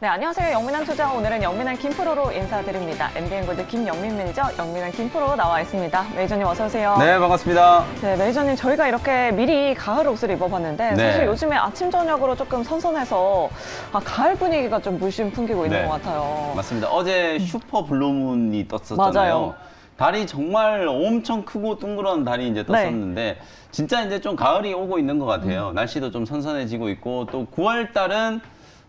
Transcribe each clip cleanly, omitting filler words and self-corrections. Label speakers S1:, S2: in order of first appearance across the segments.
S1: 네, 안녕하세요. 영민한 투자. 오늘은 영민한 김프로로 인사드립니다. MBN골드 김영민 매니저, 영민한 김프로 나와 있습니다. 매니저님 어서 오세요.
S2: 네, 반갑습니다.
S1: 네, 매니저님 저희가 이렇게 미리 가을 옷을 입어봤는데
S2: 네.
S1: 사실 요즘에 아침 저녁으로 조금 선선해서 가을 분위기가 좀 물씬 풍기고 있는
S2: 네.
S1: 것 같아요.
S2: 맞습니다. 어제 슈퍼 블루문이 떴었잖아요.
S1: 맞아요.
S2: 달이 정말 엄청 크고 둥그런 달이 이제 떴었는데 진짜 이제 좀 가을이 오고 있는 것 같아요. 날씨도 좀 선선해지고 있고 또 9월 달은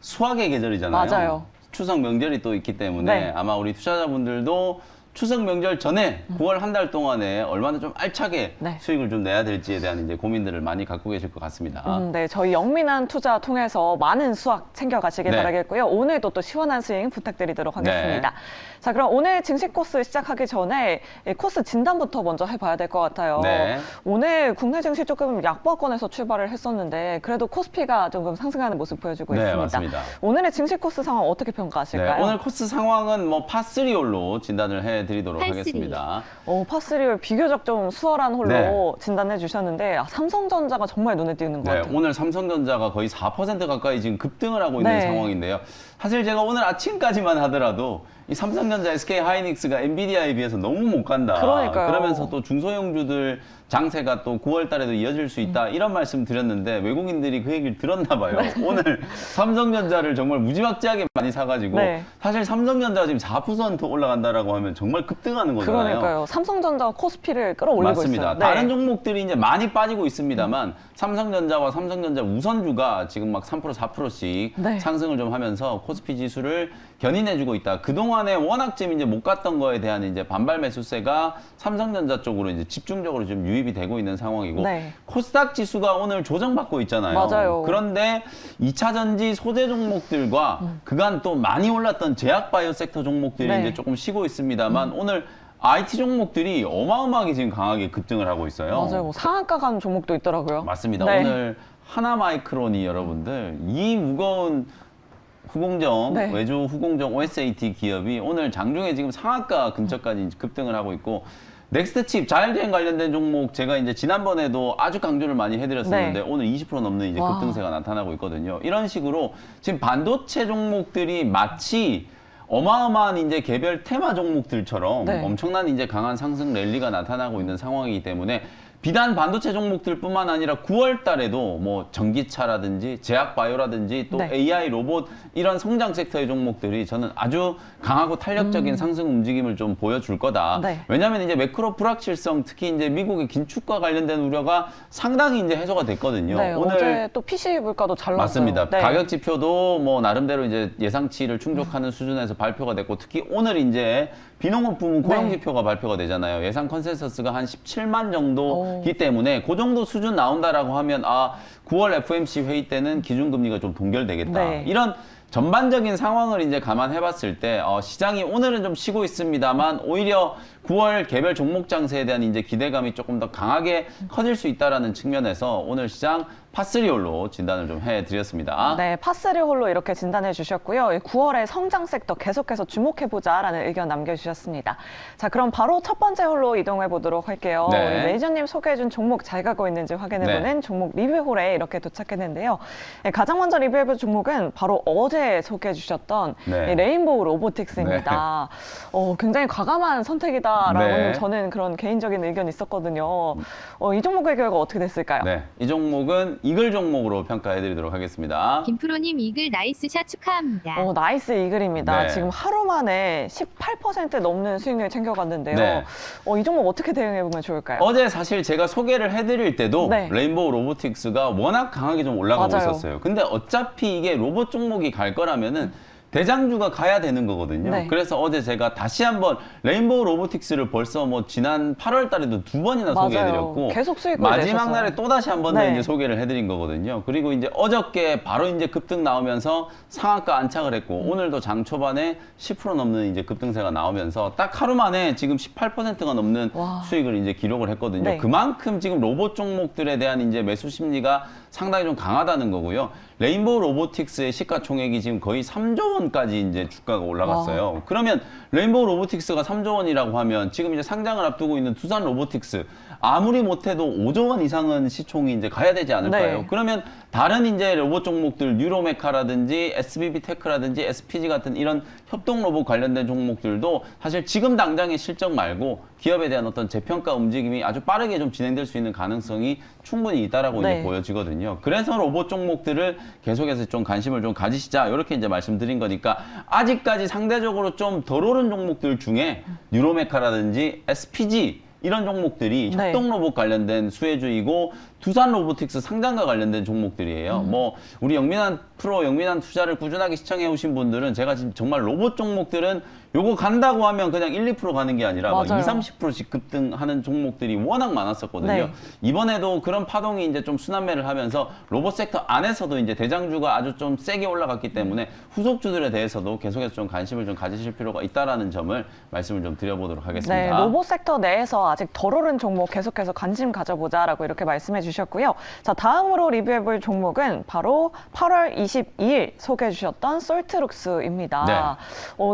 S2: 수확의 계절이잖아요.
S1: 맞아요.
S2: 추석 명절이 또 있기 때문에
S1: 네.
S2: 아마 우리 투자자분들도 추석 명절 전에 9월 한 달 동안에 얼마나 좀 알차게
S1: 네.
S2: 수익을 좀 내야 될지에 대한 이제 고민들을 많이 갖고 계실 것 같습니다.
S1: 네, 저희 영민한 투자 통해서 많은 수확 챙겨가시길
S2: 네.
S1: 바라겠고요. 오늘도 또 시원한 스윙 부탁드리도록 하겠습니다. 자, 그럼 오늘 증시 코스 시작하기 전에 이 코스 진단부터 먼저 해봐야 될 것 같아요.
S2: 네.
S1: 오늘 국내 증시 조금 약보합권에서 출발을 했었는데 그래도 코스피가 조금 상승하는 모습 보여주고
S2: 네,
S1: 있습니다.
S2: 맞습니다.
S1: 오늘의 증시 코스 상황 어떻게 평가하실까요?
S2: 네, 오늘 코스 상황은 뭐 파3홀로 진단을 해드리도록
S3: 파3.
S2: 하겠습니다.
S1: 파3를 비교적 좀 수월한 홀로
S2: 네.
S1: 진단해 주셨는데 삼성전자가 정말 눈에 띄는 것
S2: 네,
S1: 같아요.
S2: 오늘 삼성전자가 거의 4% 가까이 지금 급등을 하고 있는
S1: 네.
S2: 상황인데요. 사실 제가 오늘 아침까지만 하더라도 이 삼성전자, SK하이닉스가 엔비디아에 비해서 너무 못 간다.
S1: 그러니까요.
S2: 그러면서 또 중소형주들 장세가 또 9월 달에도 이어질 수 있다. 이런 말씀 드렸는데 외국인들이 그 얘기를 들었나 봐요. 오늘 삼성전자를 정말 무지막지하게 많이 사가지고
S1: 네.
S2: 사실 삼성전자가 지금 4% 올라간다라고 하면 정말 급등하는 거잖아요.
S1: 그러니까요. 삼성전자가 코스피를 끌어올리고
S2: 맞습니다.
S1: 있어요. 네.
S2: 다른 종목들이 이제 많이 빠지고 있습니다만 삼성전자와 삼성전자 우선주가 지금 막 3%, 4%씩
S1: 네.
S2: 상승을 좀 하면서 코스피 지수를 견인해주고 있다. 그동안에 워낙 좀 이제 못 갔던 거에 대한 이제 반발 매수세가 삼성전자 쪽으로 이제 집중적으로 좀 유입이 되고 있는 상황이고
S1: 네.
S2: 코스닥 지수가 오늘 조정받고 있잖아요.
S1: 맞아요.
S2: 그런데 2차 전지 소재 종목들과 그간 또 많이 올랐던 제약 바이오 섹터 종목들이
S1: 네.
S2: 이제 조금 쉬고 있습니다만 오늘 IT 종목들이 어마어마하게 지금 강하게 급등을 하고 있어요.
S1: 맞아요. 뭐 상한가 간 종목도 있더라고요.
S2: 맞습니다.
S1: 네.
S2: 오늘 하나마이크론이 여러분들 이 무거운 후공정,
S1: 네.
S2: 외주 후공정 OSAT 기업이 오늘 장중에 지금 상한가 근처까지 급등을 하고 있고 넥스트칩 자율주행 관련된 종목 제가 이제 지난번에도 아주 강조를 많이 해드렸었는데
S1: 네.
S2: 오늘 20% 넘는 이제
S1: 와.
S2: 급등세가 나타나고 있거든요. 이런 식으로 지금 반도체 종목들이 마치 어마어마한 이제 개별 테마 종목들처럼
S1: 네.
S2: 엄청난 이제 강한 상승 랠리가 나타나고 있는 상황이기 때문에 비단 반도체 종목들뿐만 아니라 9월 달에도 뭐 전기차라든지 제약 바이오라든지 또
S1: 네.
S2: AI 로봇 이런 성장 섹터의 종목들이 저는 아주 강하고 탄력적인 상승 움직임을 좀 보여줄 거다.
S1: 네.
S2: 왜냐하면 이제 매크로 불확실성 특히 이제 미국의 긴축과 관련된 우려가 상당히 이제 해소가 됐거든요.
S1: 네,
S2: 오늘
S1: 어제 또 PC 물가도 잘 나왔어요.
S2: 맞습니다.
S1: 네.
S2: 가격 지표도 뭐 나름대로 이제 예상치를 충족하는 수준에서 발표가 됐고 특히 오늘 이제 비농업 부문 고용
S1: 네.
S2: 지표가 발표가 되잖아요. 예상 컨센서스가 한 17만 정도이기
S1: 오.
S2: 때문에 그 정도 수준 나온다라고 하면 9월 FOMC 회의 때는 기준금리가 좀 동결되겠다.
S1: 네.
S2: 이런 전반적인 상황을 이제 감안해 봤을 때 시장이 오늘은 좀 쉬고 있습니다만 오히려 9월 개별 종목 장세에 대한 이제 기대감이 조금 더 강하게 커질 수 있다라는 측면에서 오늘 시장 파3홀로 진단을 좀 해드렸습니다.
S1: 네, 파3 홀로 이렇게 진단해 주셨고요. 9월의 성장 섹터 계속해서 주목해보자라는 의견 남겨주셨습니다. 자, 그럼 바로 첫 번째 홀로 이동해 보도록 할게요.
S2: 네.
S1: 우리 매니저님 소개해준 종목 잘 가고 있는지 확인해보는 종목 리뷰 홀에 이렇게 도착했는데요. 네, 가장 먼저 리뷰해볼 종목은 바로 어제 소개해 주셨던
S2: 네.
S1: 이 레인보우 로보틱스입니다. 굉장히 과감한 선택이다라고
S2: 네.
S1: 저는 그런 개인적인 의견이 있었거든요. 이 종목의 결과 어떻게 됐을까요?
S2: 네, 이 종목은 이글 종목으로 평가해드리도록 하겠습니다.
S3: 김프로님 이글 나이스샷 축하합니다.
S1: 나이스 이글입니다.
S2: 네.
S1: 지금 하루 만에 18% 넘는 수익률 챙겨갔는데요.
S2: 네.
S1: 이 종목 어떻게 대응해보면 좋을까요?
S2: 어제 사실 제가 소개를 해드릴 때도
S1: 네.
S2: 레인보우 로보틱스가 워낙 강하게 좀 올라가고
S1: 맞아요.
S2: 있었어요. 근데 어차피 이게 로봇 종목이 갈 거라면은 대장주가 가야 되는 거거든요.
S1: 네.
S2: 그래서 어제 제가 다시 한번 레인보우 로보틱스를 벌써 뭐 지난 8월 달에도 2번이나
S1: 맞아요.
S2: 소개해드렸고
S1: 계속 수익을
S2: 마지막
S1: 내셨어요.
S2: 날에 또 다시 한 번 더
S1: 네.
S2: 이제 소개를 해드린 거거든요. 그리고 이제 어저께 바로 이제 급등 나오면서 상한가 안착을 했고 오늘도 장 초반에 10% 넘는 이제 급등세가 나오면서 딱 하루 만에 지금 18%가 넘는
S1: 와.
S2: 수익을 이제 기록을 했거든요.
S1: 네.
S2: 그만큼 지금 로봇 종목들에 대한 이제 매수 심리가 상당히 좀 강하다는 거고요. 레인보우 로보틱스의 시가총액이 지금 거의 3조 원까지 이제 주가가 올라갔어요. 그러면 레인보우 로보틱스가 3조 원이라고 하면 지금 이제 상장을 앞두고 있는 두산 로보틱스 아무리 못해도 5조 원 이상은 시총이 이제 가야 되지 않을까요?
S1: 네.
S2: 그러면 다른 이제 로봇 종목들 뉴로메카라든지 SBB 테크라든지 SPG 같은 이런 협동 로봇 관련된 종목들도 사실 지금 당장의 실적 말고 기업에 대한 어떤 재평가 움직임이 아주 빠르게 좀 진행될 수 있는 가능성이 충분히 있다라고
S1: 네.
S2: 이제 보여지거든요. 그래서 로봇 종목들을 계속해서 좀 관심을 좀 가지시자 이렇게 이제 말씀드린 거니까 아직까지 상대적으로 좀 덜 오른 종목들 중에 뉴로메카라든지 SPG 이런 종목들이
S1: 네.
S2: 협동 로봇 관련된 수혜주이고 두산 로보틱스 상장과 관련된 종목들이에요. 뭐 우리 영민한 프로 영민한 투자를 꾸준하게 시청해 오신 분들은 제가 지금 정말 로봇 종목들은 요거 간다고 하면 그냥 1, 2% 가는 게 아니라 막 2,
S1: 맞아요.
S2: 30%씩 급등하는 종목들이 워낙 많았었거든요.
S1: 네.
S2: 이번에도 그런 파동이 이제 좀 순환매를 하면서 로봇 섹터 안에서도 이제 대장주가 아주 좀 세게 올라갔기 때문에 후속주들에 대해서도 계속해서 좀 관심을 좀 가지실 필요가 있다라는 점을 말씀을 좀 드려보도록 하겠습니다.
S1: 네, 로봇 섹터 내에서 아직 덜 오른 종목 계속해서 관심 가져보자라고 이렇게 말씀해 주셨고요. 자, 다음으로 리뷰해볼 종목은 바로 8월 22일 소개해 주셨던 솔트룩스입니다.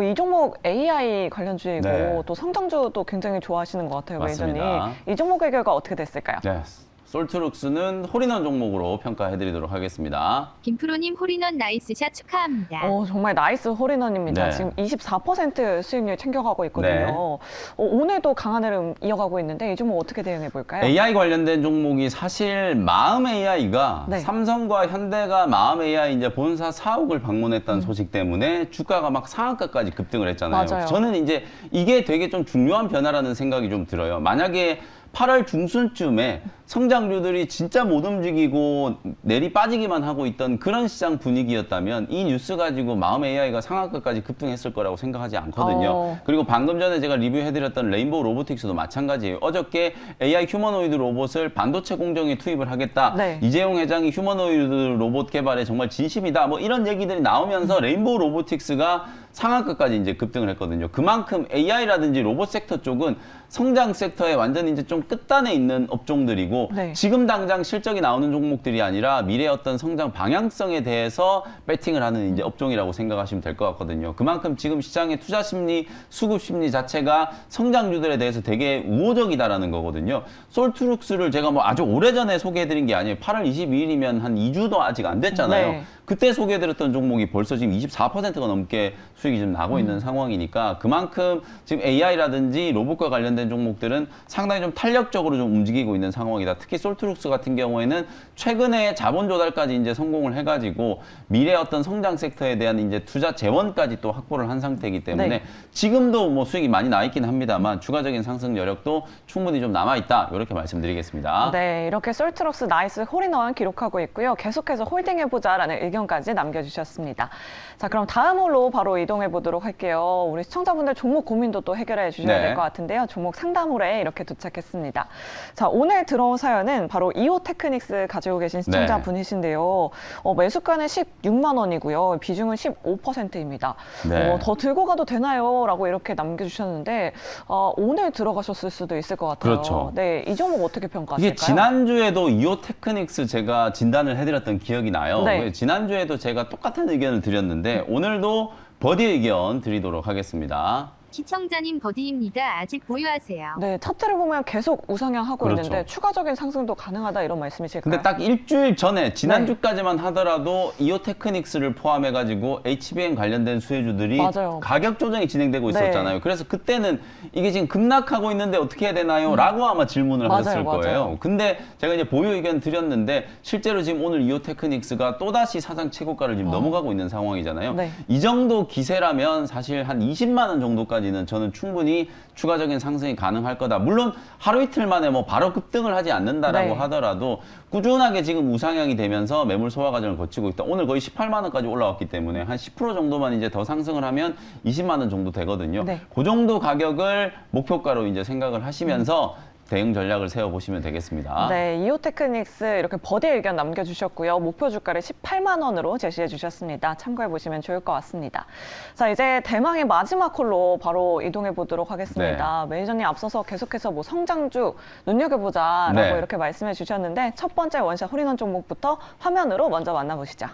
S1: 이 종목 AI 관련주이고
S2: 네.
S1: 또 성장주도 굉장히 좋아하시는 것 같아요, 매니저님.
S2: 맞습니다.
S1: 이 종목의 결과 어떻게 됐을까요?
S2: 네. 솔트룩스는 홀인원 종목으로 평가해드리도록 하겠습니다.
S3: 김프로님 홀인원 나이스샷 축하합니다.
S1: 정말 나이스 홀인원입니다.
S2: 네.
S1: 지금 24% 수익률 챙겨가고 있거든요.
S2: 네.
S1: 오늘도 강한 흐름 이어가고 있는데 이 종목 어떻게 대응해 볼까요?
S2: AI 관련된 종목이 사실 마음 AI가
S1: 네.
S2: 삼성과 현대가 마음 AI 이제 본사 사옥을 방문했다는 소식 때문에 주가가 막 상한가까지 급등을 했잖아요.
S1: 맞아요.
S2: 저는 이제 이게 되게 좀 중요한 변화라는 생각이 좀 들어요. 만약에 8월 중순쯤에 성장주들이 진짜 못 움직이고 내리 빠지기만 하고 있던 그런 시장 분위기였다면 이 뉴스 가지고 마음 AI가 상한가까지 급등했을 거라고 생각하지 않거든요. 그리고 방금 전에 제가 리뷰해드렸던 레인보우 로보틱스도 마찬가지예요. 어저께 AI 휴머노이드 로봇을 반도체 공정에 투입을 하겠다.
S1: 네.
S2: 이재용 회장이 휴머노이드 로봇 개발에 정말 진심이다. 뭐 이런 얘기들이 나오면서 레인보우 로보틱스가 상한가까지 이제 급등을 했거든요. 그만큼 AI라든지 로봇 섹터 쪽은 성장 섹터에 완전히 이제 좀 끝단에 있는 업종들이고
S1: 네.
S2: 지금 당장 실적이 나오는 종목들이 아니라 미래의 어떤 성장 방향성에 대해서 배팅을 하는 이제 업종이라고 생각하시면 될 것 같거든요. 그만큼 지금 시장의 투자 심리, 수급 심리 자체가 성장주들에 대해서 되게 우호적이다라는 거거든요. 솔트룩스를 제가 뭐 아주 오래전에 소개해드린 게 아니에요. 8월 22일이면 한 2주도 아직 안 됐잖아요.
S1: 네.
S2: 그때 소개해드렸던 종목이 벌써 지금 24%가 넘게 수익이 좀 나고 있는 상황이니까 그만큼 지금 AI라든지 로봇과 관련된 종목들은 상당히 좀 탄력적으로 좀 움직이고 있는 상황이다. 특히 솔트룩스 같은 경우에는 최근에 자본 조달까지 이제 성공을 해가지고 미래 어떤 성장 섹터에 대한 이제 투자 재원까지 또 확보를 한 상태이기 때문에
S1: 네.
S2: 지금도 뭐 수익이 많이 나 있긴 합니다만 추가적인 상승 여력도 충분히 좀 남아 있다. 이렇게 말씀드리겠습니다.
S1: 네, 이렇게 솔트룩스 나이스 홀인원 기록하고 있고요. 계속해서 홀딩해보자라는 의견까지 남겨주셨습니다. 자, 그럼 다음 홀로 바로 이동해 보도록 할게요. 우리 시청자분들 종목 고민도 또 해결해 주셔야
S2: 네.
S1: 될 것 같은데요. 종목 상담홀에 이렇게 도착했습니다. 자, 오늘 들어온 사연은 바로 이오테크닉스 가지고 계신 시청자분이신데요. 매수가는 16만 원이고요. 비중은 15%입니다.
S2: 네.
S1: 더 들고 가도 되나요? 라고 이렇게 남겨주셨는데 오늘 들어가셨을 수도 있을 것 같아요.
S2: 그렇죠.
S1: 네, 이 종목 어떻게 평가하실까요?
S2: 이게 지난주에도 이오테크닉스 제가 진단을 해드렸던 기억이 나요.
S1: 네.
S2: 지난주에도 제가 똑같은 의견을 드렸는데 오늘도 버디 의견 드리도록 하겠습니다.
S3: 시청자님 버디입니다. 아직 보유하세요.
S1: 네, 차트를 보면 계속 우상향하고
S2: 그렇죠.
S1: 있는데 추가적인 상승도 가능하다 이런 말씀이실까요?
S2: 근데 딱 일주일 전에 지난주까지만 하더라도 이오테크닉스를 포함해가지고 HBM 관련된 수혜주들이
S1: 맞아요.
S2: 가격 조정이 진행되고
S1: 네.
S2: 있었잖아요. 그래서 그때는 이게 지금 급락하고 있는데 어떻게 해야 되나요? 라고 아마 질문을
S1: 맞아요,
S2: 하셨을
S1: 맞아요.
S2: 거예요. 근데 제가 이제 보유 의견 드렸는데 실제로 지금 오늘 이오테크닉스가 또다시 사상 최고가를 지금 넘어가고 있는 상황이잖아요.
S1: 네.
S2: 이 정도 기세라면 사실 한 20만 원 정도까지는 저는 충분히 추가적인 상승이 가능할 거다. 물론 하루 이틀 만에 뭐 바로 급등을 하지 않는다라고
S1: 네.
S2: 하더라도 꾸준하게 지금 우상향이 되면서 매물 소화 과정을 거치고 있다. 오늘 거의 18만 원까지 올라왔기 때문에 한 10% 정도만 이제 더 상승을 하면 20만 원 정도 되거든요.
S1: 네.
S2: 그 정도 가격을 목표가로 이제 생각을 하시면서 대응 전략을 세워보시면 되겠습니다.
S1: 네, 이오테크닉스 이렇게 버디 의견 남겨주셨고요. 목표 주가를 18만 원으로 제시해 주셨습니다. 참고해 보시면 좋을 것 같습니다. 자, 이제 대망의 마지막 콜로 바로 이동해 보도록 하겠습니다. 매니저님 앞서서 계속해서 뭐 성장주 눈여겨보자라고
S2: 네.
S1: 이렇게 말씀해 주셨는데 첫 번째 원샷 홀인원 종목부터 화면으로 먼저 만나보시죠.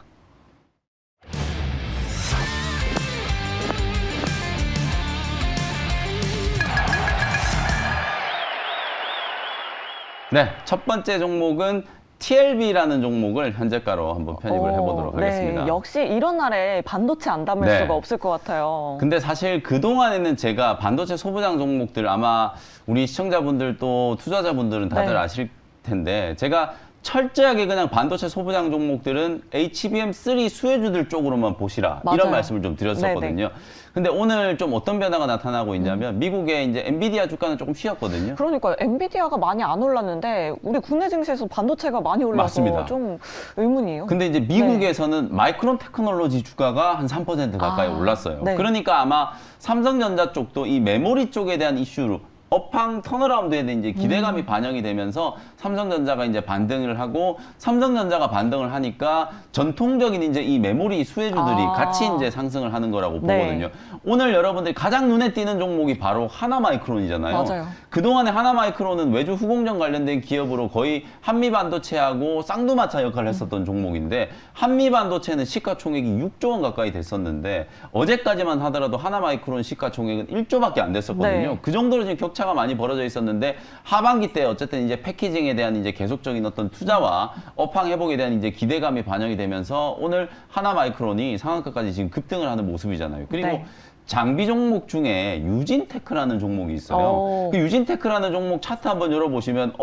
S2: 네, 첫 번째 종목은 TLB라는 종목을 현재가로 한번 편입을 해보도록 하겠습니다.
S1: 네, 역시 이런 날에 반도체 안 담을
S2: 네.
S1: 수가 없을 것 같아요.
S2: 근데 사실 그동안에는 제가 반도체 소부장 종목들 아마 우리 시청자분들 또 투자자분들은 다들
S1: 네.
S2: 아실 텐데 제가 철저하게 그냥 반도체 소부장 종목들은 HBM3 수혜주들 쪽으로만 보시라
S1: 맞아요.
S2: 이런 말씀을 좀 드렸었거든요. 근데 오늘 좀 어떤 변화가 나타나고 있냐면 미국의 이제 엔비디아 주가는 조금 쉬었거든요.
S1: 그러니까요. 엔비디아가 많이 안 올랐는데 우리 국내 증시에서 반도체가 많이 올라서
S2: 맞습니다.
S1: 좀 의문이에요.
S2: 근데 이제 미국에서는 마이크론 테크놀로지 주가가 한 3% 가까이 올랐어요.
S1: 네.
S2: 그러니까 아마 삼성전자 쪽도 이 메모리 쪽에 대한 이슈로 업황 턴어라운드에 대한 이제 기대감이 반영이 되면서 삼성전자가 이제 반등을 하고 삼성전자가 반등을 하니까 전통적인 이제 이 메모리 수혜주들이 같이 이제 상승을 하는 거라고
S1: 네.
S2: 보거든요. 오늘 여러분들이 가장 눈에 띄는 종목이 바로 하나마이크론이잖아요.
S1: 맞아요.
S2: 그동안에 하나마이크론은 외주 후공정 관련된 기업으로 거의 한미반도체하고 쌍두마차 역할을 했었던 종목인데 한미반도체는 시가총액이 6조 원 가까이 됐었는데 어제까지만 하더라도 하나마이크론 시가총액은 1조밖에 안 됐었거든요.
S1: 네.
S2: 그 정도로 지금 격차가 많이 벌어져 있었는데 하반기 때 어쨌든 이제 패키징에 대한 이제 계속적인 어떤 투자와 업황 회복에 대한 이제 기대감이 반영이 되면서 오늘 하나마이크론이 상한가까지 지금 급등을 하는 모습이잖아요. 그리고
S1: 네.
S2: 장비 종목 중에 유진테크라는 종목이 있어요.
S1: 오.
S2: 그 유진테크라는 종목 차트 한번 열어보시면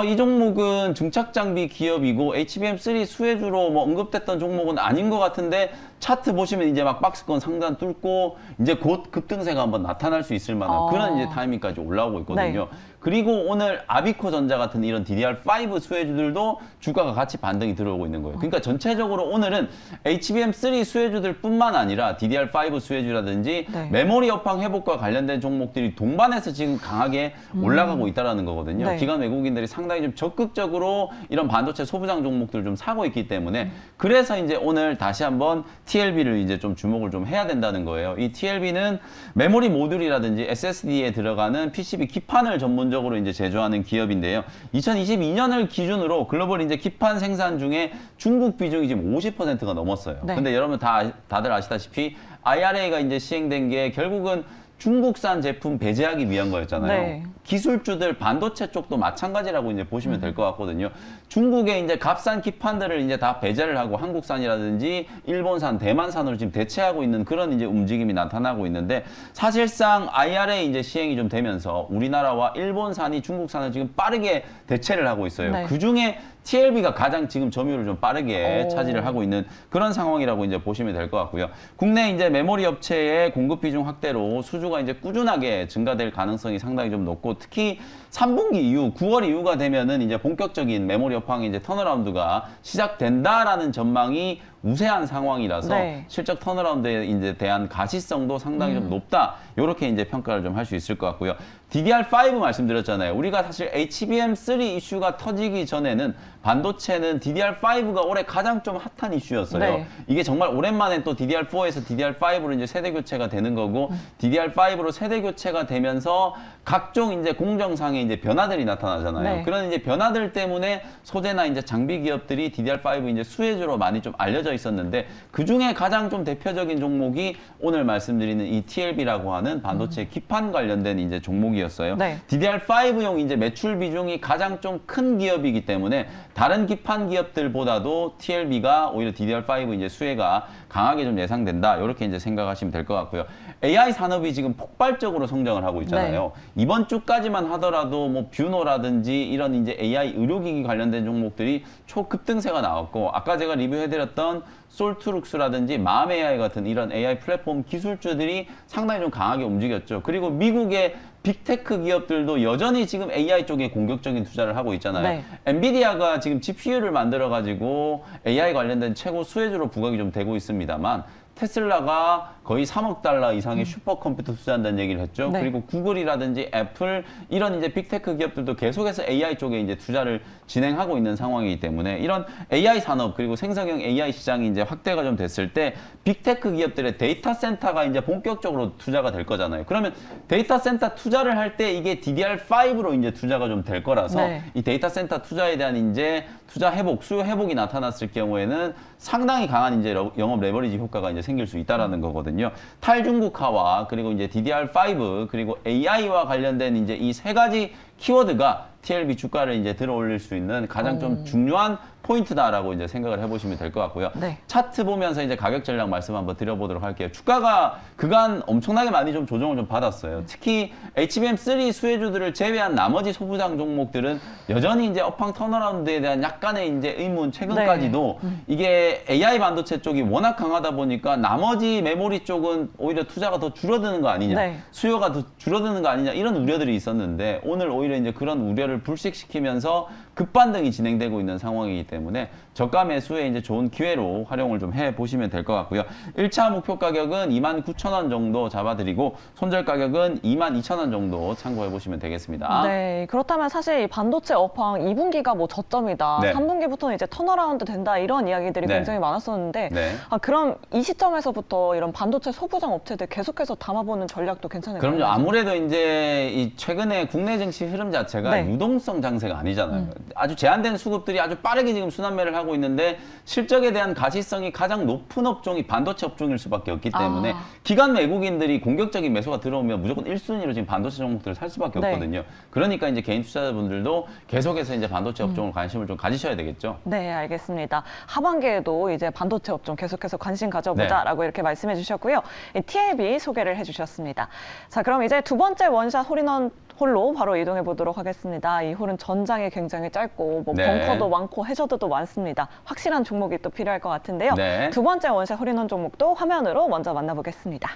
S2: 이 종목은 중착장비 기업이고 HBM3 수혜주로 뭐 언급됐던 종목은 아닌 것 같은데 차트 보시면 이제 막 박스권 상단 뚫고 이제 곧 급등세가 한번 나타날 수 있을 만한 그런 이제 타이밍까지 올라오고 있거든요.
S1: 네.
S2: 그리고 오늘 아비코전자 같은 이런 DDR5 수혜주들도 주가가 같이 반등이 들어오고 있는 거예요. 그러니까 전체적으로 오늘은 HBM3 수혜주들 뿐만 아니라 DDR5 수혜주라든지
S1: 네.
S2: 메모리 업황 회복과 관련된 종목들이 동반해서 지금 강하게 올라가고 있다는 거거든요.
S1: 네.
S2: 기관 외국인들이 상당히 좀 적극적으로 이런 반도체 소부장 종목들을 좀 사고 있기 때문에 그래서 이제 오늘 다시 한번 TLB를 이제 좀 주목을 좀 해야 된다는 거예요. 이 TLB는 메모리 모듈이라든지 SSD에 들어가는 PCB 기판을 전문적으로 이제 제조하는 기업인데요. 2022년을 기준으로 글로벌 이제 기판 생산 중에 중국 비중이 지금 50%가 넘었어요.
S1: 네.
S2: 근데 여러분 다들 아시다시피 IRA가 이제 시행된 게 결국은 중국산 제품 배제하기 위한 거였잖아요.
S1: 네.
S2: 기술주들 반도체 쪽도 마찬가지라고 이제 보시면 될 것 같거든요. 중국의 이제 값싼 기판들을 이제 다 배제를 하고 한국산이라든지 일본산, 대만산으로 지금 대체하고 있는 그런 이제 움직임이 나타나고 있는데 사실상 IRA 이제 시행이 좀 되면서 우리나라와 일본산이 중국산을 지금 빠르게 대체를 하고 있어요.
S1: 네.
S2: 그 중에 TLB가 가장 지금 점유율을 좀 빠르게
S1: 오.
S2: 차지를 하고 있는 그런 상황이라고 이제 보시면 될 것 같고요. 국내 이제 메모리 업체의 공급 비중 확대로 수주가 이제 꾸준하게 증가될 가능성이 상당히 좀 높고 특히 3분기 이후 9월 이후가 되면은 이제 본격적인 메모리 업황이 이제 턴어라운드가 시작된다라는 전망이 우세한 상황이라서
S1: 네.
S2: 실적 턴어라운드에 이제 대한 가시성도 상당히 좀 높다. 이렇게 이제 평가를 좀 할 수 있을 것 같고요. DDR5 말씀드렸잖아요. 우리가 사실 HBM3 이슈가 터지기 전에는 반도체는 DDR5가 올해 가장 좀 핫한 이슈였어요.
S1: 네.
S2: 이게 정말 오랜만에 또 DDR4에서 DDR5로 이제 세대 교체가 되는 거고 DDR5로 세대 교체가 되면서 각종 이제 공정상의 이제 변화들이 나타나잖아요.
S1: 네.
S2: 그런 이제 변화들 때문에 소재나 이제 장비 기업들이 DDR5 이제 수혜주로 많이 좀 알려져 있었는데 그 중에 가장 좀 대표적인 종목이 오늘 말씀드리는 이 TLB라고 하는 반도체 기판 관련된 이제 종목이었어요.
S1: 네.
S2: DDR5용 이제 매출 비중이 가장 좀 큰 기업이기 때문에 다른 기판 기업들보다도 TLB가 오히려 DDR5 이제 수혜가 강하게 좀 예상된다. 이렇게 이제 생각하시면 될 것 같고요. AI 산업이 지금 폭발적으로 성장을 하고 있잖아요. 이번 주까지만 하더라도 뭐 뷰노라든지 이런 이제 AI 의료기기 관련된 종목들이 초급등세가 나왔고 아까 제가 리뷰해드렸던 솔트룩스라든지 맘AI 같은 이런 AI 플랫폼 기술주들이 상당히 좀 강하게 움직였죠. 그리고 미국의 빅테크 기업들도 여전히 지금 AI 쪽에 공격적인 투자를 하고 있잖아요.
S1: 네.
S2: 엔비디아가 지금 GPU를 만들어가지고 AI 관련된 최고 수혜주로 부각이 좀 되고 있습니다만 테슬라가 거의 3억 달러 이상의 슈퍼컴퓨터 투자한다는 얘기를 했죠.
S1: 네.
S2: 그리고 구글이라든지 애플 이런 이제 빅테크 기업들도 계속해서 AI 쪽에 이제 투자를 진행하고 있는 상황이기 때문에 이런 AI 산업 그리고 생성형 AI 시장이 이제 확대가 좀 됐을 때 빅테크 기업들의 데이터 센터가 이제 본격적으로 투자가 될 거잖아요. 그러면 데이터 센터 투자를 할 때 이게 DDR5로 이제 투자가 좀 될 거라서
S1: 네.
S2: 이 데이터 센터 투자에 대한 이제 투자 회복, 수요 회복이 나타났을 경우에는 상당히 강한 이제 영업 레버리지 효과가 이제 생길 수 있다라는 거거든요. 탈중국화와 그리고 이제 DDR5 그리고 AI와 관련된 이제 이 세 가지 키워드가 TLB 주가를 이제 들어 올릴 수 있는 가장 좀 중요한 포인트다라고 이제 생각을 해보시면 될 것 같고요.
S1: 네.
S2: 차트 보면서 이제 가격 전략 말씀 한번 드려보도록 할게요. 주가가 그간 엄청나게 많이 좀 조정을 좀 받았어요. 특히 HBM3 수혜주들을 제외한 나머지 소부장 종목들은 여전히 이제 업황 턴어라운드에 대한 약간의 이제 의문 최근까지도 이게 AI 반도체 쪽이 워낙 강하다 보니까 나머지 메모리 쪽은 오히려 투자가 더 줄어드는 거 아니냐,
S1: 네.
S2: 수요가 더 줄어드는 거 아니냐 이런 우려들이 있었는데 오늘 오히려 이제 그런 우려를 불식시키면서 급반등이 진행되고 있는 상황이기 때문에 저가 매수에 이제 좋은 기회로 활용을 좀 해보시면 될 것 같고요. 1차 목표 가격은 29,000원 정도 잡아드리고 손절 가격은 22,000원 정도 참고해보시면 되겠습니다.
S1: 네, 그렇다면 사실 이 반도체 업황 2분기가 뭐 저점이다,
S2: 네.
S1: 3분기부터는 이제 턴어라운드 된다 이런 이야기들이
S2: 네.
S1: 굉장히 많았었는데
S2: 네.
S1: 그럼 이 시점에서부터 이런 반도체 소부장 업체들 계속해서 담아보는 전략도 괜찮을까요?
S2: 그럼요. 아무래도 이제 이 최근에 국내 증시 흐름 자체가
S1: 네.
S2: 유동성 장세가 아니잖아요. 아주 제한된 수급들이 아주 빠르게 지금 순환매를 하고 있는데 실적에 대한 가시성이 가장 높은 업종이 반도체 업종일 수밖에 없기 때문에 기관 외국인들이 공격적인 매수가 들어오면 무조건 1순위로 지금 반도체 종목들을 살 수밖에
S1: 네.
S2: 없거든요. 그러니까 이제 개인 투자자분들도 계속해서 이제 반도체 업종을 관심을 좀 가지셔야 되겠죠.
S1: 네, 알겠습니다. 하반기에도 이제 반도체 업종 계속해서 관심 가져보자라고 이렇게 말씀해 주셨고요. TLB 소개를 해주셨습니다. 자, 그럼 이제 두 번째 원샷 홀인원 홀로 바로 이동해 보도록 하겠습니다. 이 홀은 전장이 굉장히 짧고 뭐
S2: 네.
S1: 벙커도 많고 해저드도 많습니다. 확실한 종목이 또 필요할 것 같은데요.
S2: 네.
S1: 두 번째 원샷 홀인원 종목도 화면으로 먼저 만나보겠습니다.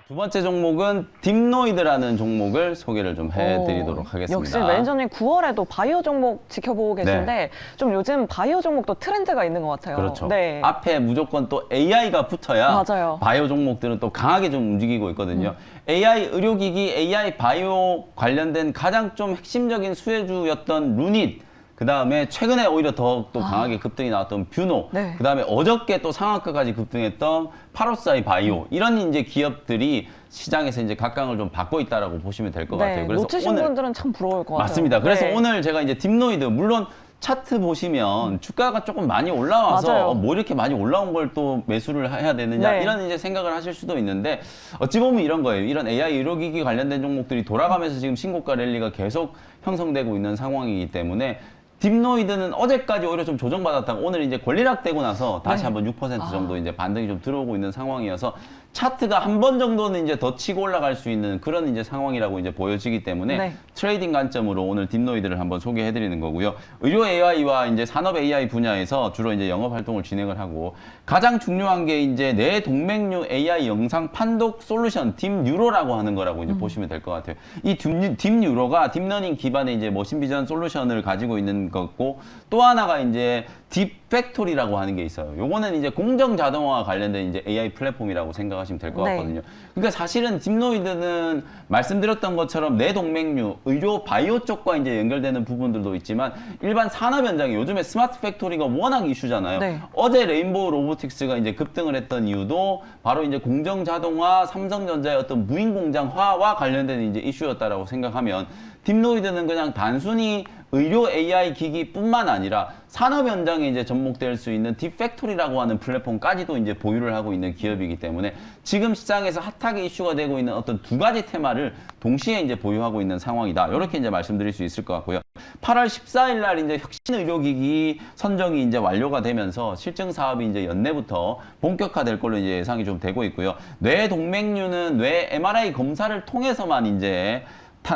S2: 두 번째 종목은 딥노이드라는 종목을 소개를 좀 해드리도록 하겠습니다.
S1: 역시 매니저님 9월에도 바이오 종목 지켜보고 계신데 좀 요즘 바이오 종목도 트렌드가 있는 것 같아요.
S2: 그렇죠.
S1: 네.
S2: 앞에 무조건 또 AI가 붙어야
S1: 맞아요.
S2: 바이오 종목들은 또 강하게 좀 움직이고 있거든요. AI 의료기기, AI 바이오 관련된 가장 좀 핵심적인 수혜주였던 루닛, 그 다음에 최근에 오히려 더욱 또 강하게 급등이 나왔던 뷰노,
S1: 네.
S2: 그 다음에 어저께 또 상한가까지 급등했던 파로사이 바이오, 이런 이제 기업들이 시장에서 이제 각광을 좀 받고 있다라고 보시면 될 것
S1: 네,
S2: 같아요. 그래서
S1: 놓치신 분들은 참 부러울 것 같아요.
S2: 맞습니다. 그래서
S1: 네.
S2: 오늘 제가 이제 딥노이드, 물론 차트 보시면 주가가 조금 많이 올라와서
S1: 맞아요.
S2: 뭐 이렇게 많이 올라온 걸 또 매수를 해야 되느냐
S1: 네.
S2: 이런 이제 생각을 하실 수도 있는데 어찌 보면 이런 거예요. 이런 AI 의료기기 관련된 종목들이 돌아가면서 지금 신고가 랠리가 계속 형성되고 있는 상황이기 때문에 딥노이드는 어제까지 오히려 좀 조정받았다가 오늘 이제 권리락되고 나서 다시
S1: 네.
S2: 한번 6% 정도 이제 반등이 좀 들어오고 있는 상황이어서 차트가 한 번 정도는 이제 더 치고 올라갈 수 있는 그런 이제 상황이라고 이제 보여지기 때문에
S1: 네.
S2: 트레이딩 관점으로 오늘 딥노이드를 한번 소개해드리는 거고요. 의료 AI와 이제 산업 AI 분야에서 주로 이제 영업 활동을 진행을 하고 가장 중요한 게 이제 내 동맥류 AI 영상 판독 솔루션 딥뉴로라고 하는 거라고 이제 보시면 될 것 같아요. 이 딥뉴로가 딥러닝 기반의 이제 머신 비전 솔루션을 가지고 있는 거고 또 하나가 이제 딥팩토리라고 하는 게 있어요. 요거는 이제 공정 자동화와 관련된 이제 AI 플랫폼이라고 생각하시면 될 것
S1: 네.
S2: 같거든요. 그러니까 사실은 딥노이드는 말씀드렸던 것처럼 내 동맥류, 의료 바이오 쪽과 이제 연결되는 부분들도 있지만 일반 산업 현장에 요즘에 스마트 팩토리가 워낙 이슈잖아요.
S1: 네.
S2: 어제 레인보우 로보틱스가 이제 급등을 했던 이유도 바로 이제 공정 자동화, 삼성전자의 어떤 무인 공장화와 관련된 이제 이슈였다라고 생각하면 딥노이드는 그냥 단순히 의료 AI 기기뿐만 아니라 산업 현장에 이제 접목될 수 있는 딥팩토리라고 하는 플랫폼까지도 이제 보유를 하고 있는 기업이기 때문에 지금 시장에서 핫하게 이슈가 되고 있는 어떤 두 가지 테마를 동시에 이제 보유하고 있는 상황이다. 이렇게 이제 말씀드릴 수 있을 것 같고요. 8월 14일 날 이제 혁신 의료기기 선정이 이제 완료가 되면서 실증 사업이 이제 연내부터 본격화될 걸로 이제 예상이 좀 되고 있고요. 뇌 동맥류는 뇌 MRI 검사를 통해서만 이제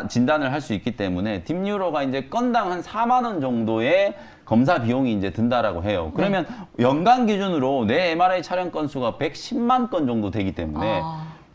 S2: 진단을 할 수 있기 때문에 딥뉴로가 이제 건당 한 4만 원 정도의 검사 비용이 이제 든다라고 해요. 그러면 연간 기준으로 내 MRI 촬영 건수가 110만 건 정도 되기 때문에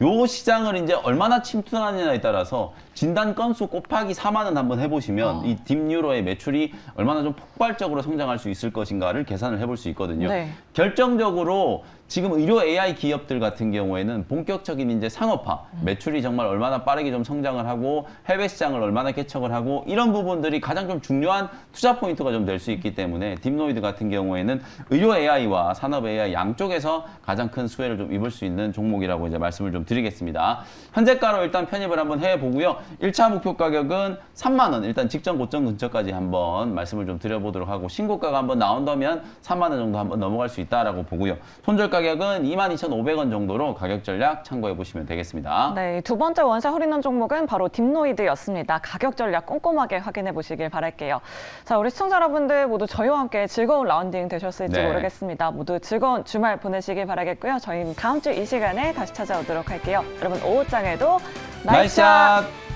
S2: 요 시장을 이제 얼마나 침투하느냐에 따라서 진단 건수 곱하기 4만 원 한번 해보시면 이 딥뉴로의 매출이 얼마나 좀 폭발적으로 성장할 수 있을 것인가를 계산을 해볼 수 있거든요.
S1: 네.
S2: 결정적으로 지금 의료 AI 기업들 같은 경우에는 본격적인 이제 상업화, 매출이 정말 얼마나 빠르게 좀 성장을 하고 해외 시장을 얼마나 개척을 하고 이런 부분들이 가장 좀 중요한 투자 포인트가 좀 될 수 있기 때문에 딥노이드 같은 경우에는 의료 AI와 산업 AI 양쪽에서 가장 큰 수혜를 좀 입을 수 있는 종목이라고 이제 말씀을 좀 드리겠습니다. 현재가로 일단 편입을 한번 해보고요. 1차 목표 가격은 3만 원, 일단 직전 고점 근처까지 한번 말씀을 좀 드려보도록 하고 신고가가 한번 나온다면 3만 원 정도 한번 넘어갈 수 있다라고 보고요. 손절 가격은 22,500원 정도로 가격 전략 참고해 보시면 되겠습니다.
S1: 네, 두 번째 원샷 홀인원 종목은 바로 딥노이드였습니다. 가격 전략 꼼꼼하게 확인해 보시길 바랄게요. 자, 우리 시청자 여러분들 모두 저희와 함께 즐거운 라운딩 되셨을지
S2: 네.
S1: 모르겠습니다. 모두 즐거운 주말 보내시길 바라겠고요. 저희는 다음 주 이 시간에 다시 찾아오도록 할게요. 여러분 오후장에도 나이스 샷!
S2: 나이스 샷!